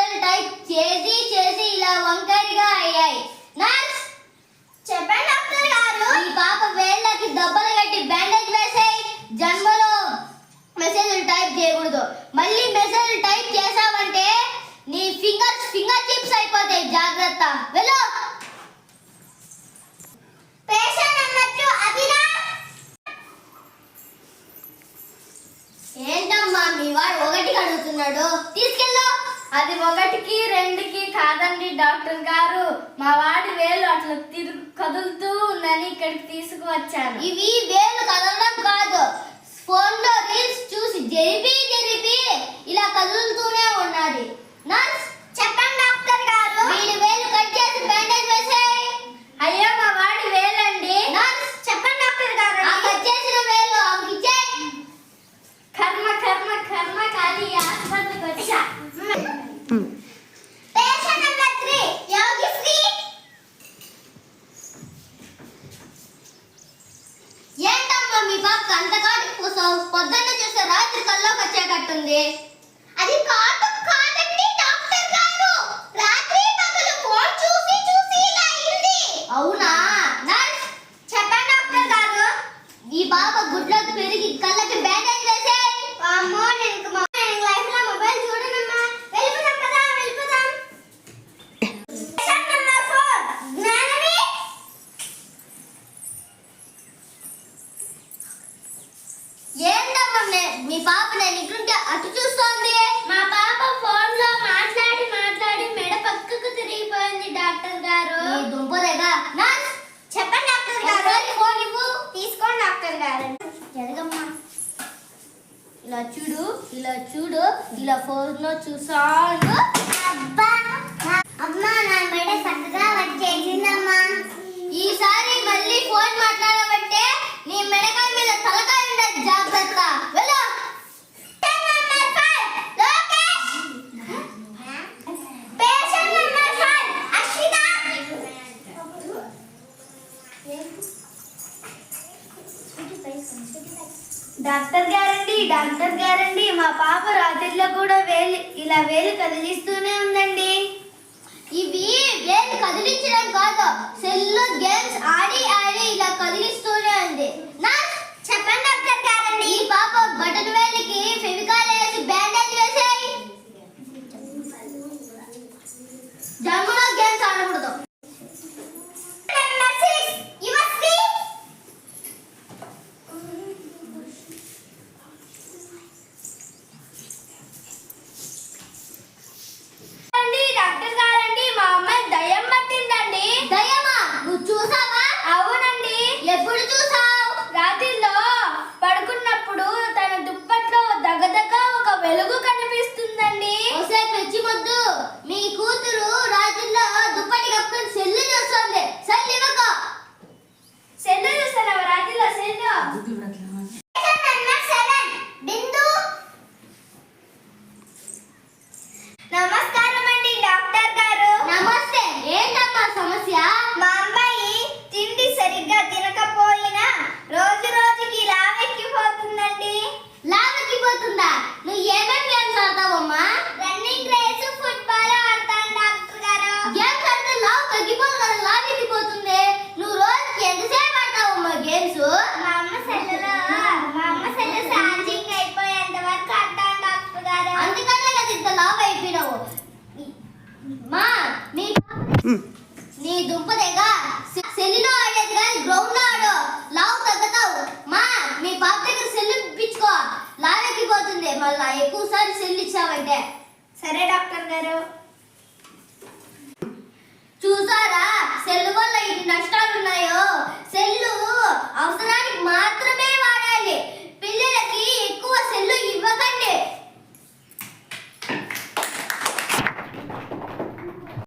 Message type చేసి చేసి ఇలా వంకరిగా అయ్యాయి. నర్స్ చెప్పండి డాక్టర్ గారు. ఈ పాప వేళ్ళకి దెబ్బలు కట్టి బ్యాండేజ్ వేసేయి. జన్మలో మెసేజ్ టైప్ చేయకూడదు. మళ్ళీ మెసేజ్ టైప్ చేసావంటే నీ ఫింగర్ చిప్స్ అయిపోతాయి. జాగ్రత్త. వెళ్ళు. Patient number 2 Abhiram. ఏంటమ్మా మీ వాడు ఒకటికి అడుగుతున్నాడు? తీసుకెళ్ళు. అది 1కి 2కి కాదండి డాక్టర్ గారు. మా వాడి వేలు అట్లా కదులుతూ ఉందని ఇక్కడికి తీసుకువచ్చాను. ఇవి వేలు కదలడం కాదు, ఫోన్ లో రీల్స్ చూసి జరిపి ఇలా కదులుతూనే ఉన్నది. నర్స్ చెప్పండి డాక్టర్ గారు. వీడి వేలు కట్ చేసి బ్యాండేజ్ వేసేయ్. అయ్యో మా వాడి వేలండి. నర్స్ చెప్పండి డాక్టర్ గారు. ఆ కట్ చేసిన వేలు ఆమెకి ఇచ్చేయ్. కర్మ కర్మ కర్మ కాలి హాస్పిటల్కి వచ్చా. Patient number 3 యోగిశ్రీ. ఏంటమ్మా మీ పాప అంత కాటికి పోసావు? పొద్దున్న చూస్తే రాత్రి కల్లోకి వచ్చేటట్టుంది. అది కాదండి డాక్టర్ గారు. రాత్రి పగలు ఫోన్ చూసి ఇలా అయింది. అవునా? నర్స్ చెప్పండి డాక్టర్ గారు. ఈ పాప గుడ్లకు పెరిగి కళ్ళకి బ్యాండేజ్ వేసేయ్. అమ్మో నేను లైఫ్ లో మొబైల్ చూడనమ్మా. వెళ్ళిపోదాం కదా, వెళ్ళిపోదాం. Patient number 4 జ్ఞానవి. ఏంటమ్మా మీ పాప నేను ఇటుంటే అటు చూస్తోంది? మా పాప ఫోన్ లో మాట్లాడి మెడ పక్కకు తిరిగిపోయింది డాక్టర్ గారు. నీ దుంపదేగా. నర్స్ చెప్పండి డాక్టర్ గారు. ఫోన్ ఇవ్వు. తీసుకోండి డాక్టర్ గారు. ఎదగమ్మా. ఇలా చూడు ఇలా ఫోన్ లో చూసాను. అబ్బా అమ్మా నా మెడ చక్కగా వచ్చేసిందమ్మా. ఈసారి మళ్ళీ ఫోన్ మాట్లాడమంటే నీ మెడకాయ మీద తలకాయ ఉండదు. జాగ్రత్త. వెళ్ళు. Patient number 5 Ashwitha. డాక్టర్ గారండి మా పాప రాత్రిలో కూడా వేలు కదిలిస్తూనే ఉందండి. ఇవి వేలు కదిలించడం కాదు, సెల్లో గేమ్స్ ఆడి ఇలా కదిలిస్తూనే ఉంది. నర్స్ చెప్పండి డాక్టర్ గారండి. ఈ పాప బటన్ వేలికి ఫెవికాల్ వేసి బ్యాండేజ్ వేసేయ్. జన్మలో గేమ్స్ ఆడకూడదు. డాక్టర్ గారండి మా అమ్మాయి దయ్యం పట్టిందండి. దయ్యమా? నువ్వు చూసావా? అవునండి. ఎప్పుడు చూసావు? రాత్రిలో పడుకున్నప్పుడు తన దుప్పట్లో దగదగ ఒక వెలుగు కనిపిస్తుందండి. ఒకసారి పెంచి మొద్దు. మీ కూతురు రాత్రిలో దుప్పటి కప్పుకొని సెల్లు చూస్తుంది. సెల్లు ఇవ్వకో. సెల్లు చూస్తాను రాత్రిలో సెల్లు. నమస్కారం అండి డాక్టర్ గారు. నమస్తే. ఏంటమ్మా సమస్య? మా అమ్మాయి తిండి సరిగ్గా తినకపోయినా రోజుకి లావెక్కిపోతుందండి. లావెక్కిపోతుందా? నువ్వు ఏమేమి గేమ్స్ ఆడతావమ్మా? రన్నింగ్ రేస్, ఫుట్బాల్ ఆడతాను డాక్టర్ గారు. గేమ్స్ ఆడితే లావు తగ్గిపోదు కదా, లావెక్కిపోతుంది. నువ్వు రోజుకి ఎంతసేపు ఆడతావమ్మా గేమ్స్? మా అమ్మ సెల్లు ఛార్జింగ్ అయిపోయేంత వరకు ఆడతాను డాక్టర్ గారు. అందుకనే కదా ఇంత లావు అయిపోయినావు. మా నీ దుంపదేగా సెల్లులో ఆడేది కానీ గ్రౌండ్ లో ఆడు. లావు తగ్గుతావు. మా మీ పాప దగ్గర సెల్లు ఇప్పించుకో. లావెక్కిపోతుంది. మళ్ళా ఎక్కువసారి సెల్లు ఇచ్చావంటే. సరే డాక్టర్ గారు. చూసారా